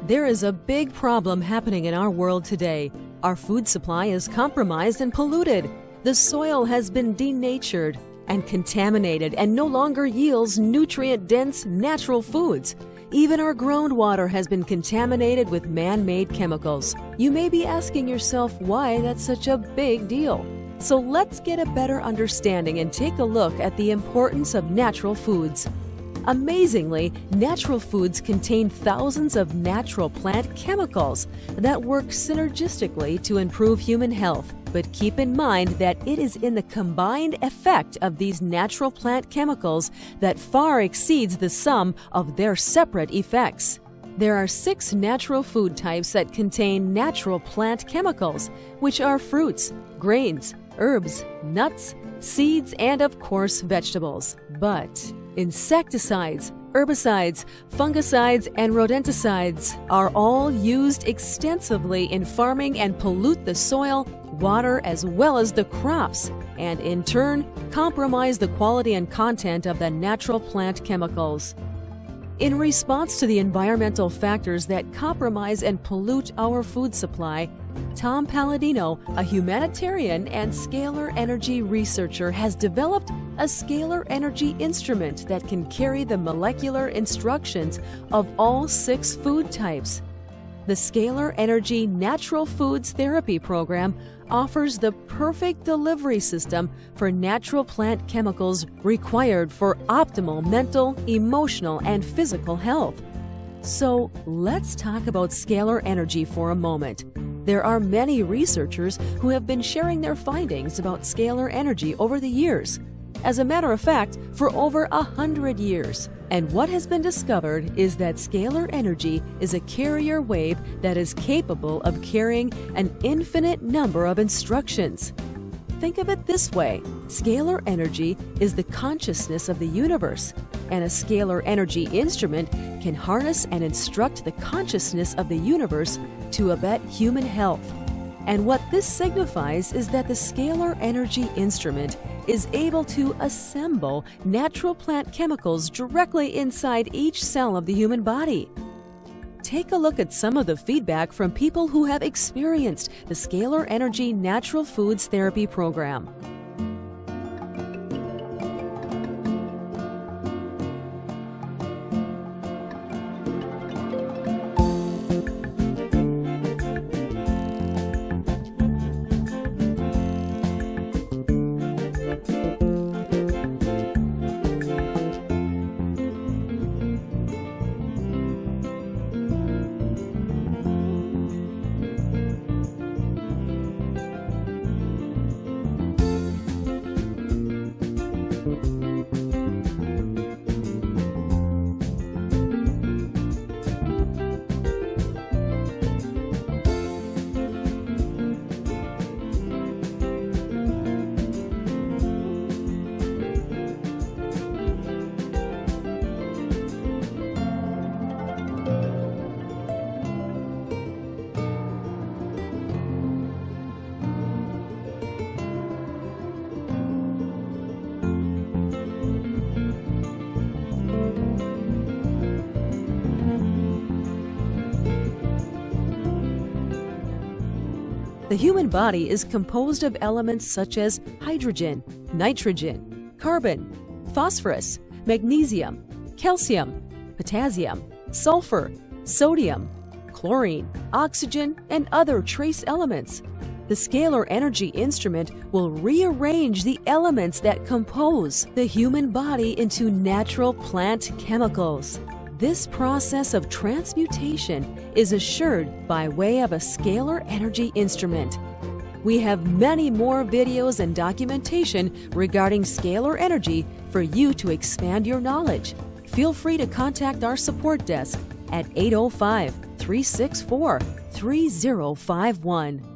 There is a big problem happening in our world today. Our food supply is compromised and polluted. The soil has been denatured and contaminated and no longer yields nutrient-dense natural foods. Even our groundwater has been contaminated with man-made chemicals. You may be asking yourself why that's such a big deal. So let's get a better understanding and take a look at the importance of natural foods. Amazingly, natural foods contain thousands of natural plant chemicals that work synergistically to improve human health. But keep in mind that it is in the combined effect of these natural plant chemicals that far exceeds the sum of their separate effects. There are 6 natural food types that contain natural plant chemicals, which are fruits, grains, herbs, nuts, seeds, and of course vegetables. But insecticides, herbicides, fungicides, and rodenticides are all used extensively in farming and pollute the soil, water, as well as the crops, and in turn compromise the quality and content of the natural plant chemicals. In response to the environmental factors that compromise and pollute our food supply, Tom Palladino, a humanitarian and scalar energy researcher, has developed a scalar energy instrument that can carry the molecular instructions of all 6 food types. The Scalar Energy Natural Foods Therapy Program offers the perfect delivery system for natural plant chemicals required for optimal mental, emotional, and physical health. So let's talk about scalar energy for a moment. There are many researchers who have been sharing their findings about scalar energy over the years. As a matter of fact, for over 100 years. And what has been discovered is that scalar energy is a carrier wave that is capable of carrying an infinite number of instructions. Think of it this way: scalar energy is the consciousness of the universe, and a scalar energy instrument can harness and instruct the consciousness of the universe to abet human health. And what this signifies is that the scalar energy instrument is able to assemble natural plant chemicals directly inside each cell of the human body. Take a look at some of the feedback from people who have experienced the Scalar Energy Natural Foods Therapy Program. The human body is composed of elements such as hydrogen, nitrogen, carbon, phosphorus, magnesium, calcium, potassium, sulfur, sodium, chlorine, oxygen, and other trace elements. The scalar energy instrument will rearrange the elements that compose the human body into natural plant chemicals. This process of transmutation is assured by way of a scalar energy instrument. We have many more videos and documentation regarding scalar energy for you to expand your knowledge. Feel free to contact our support desk at 805-364-3051.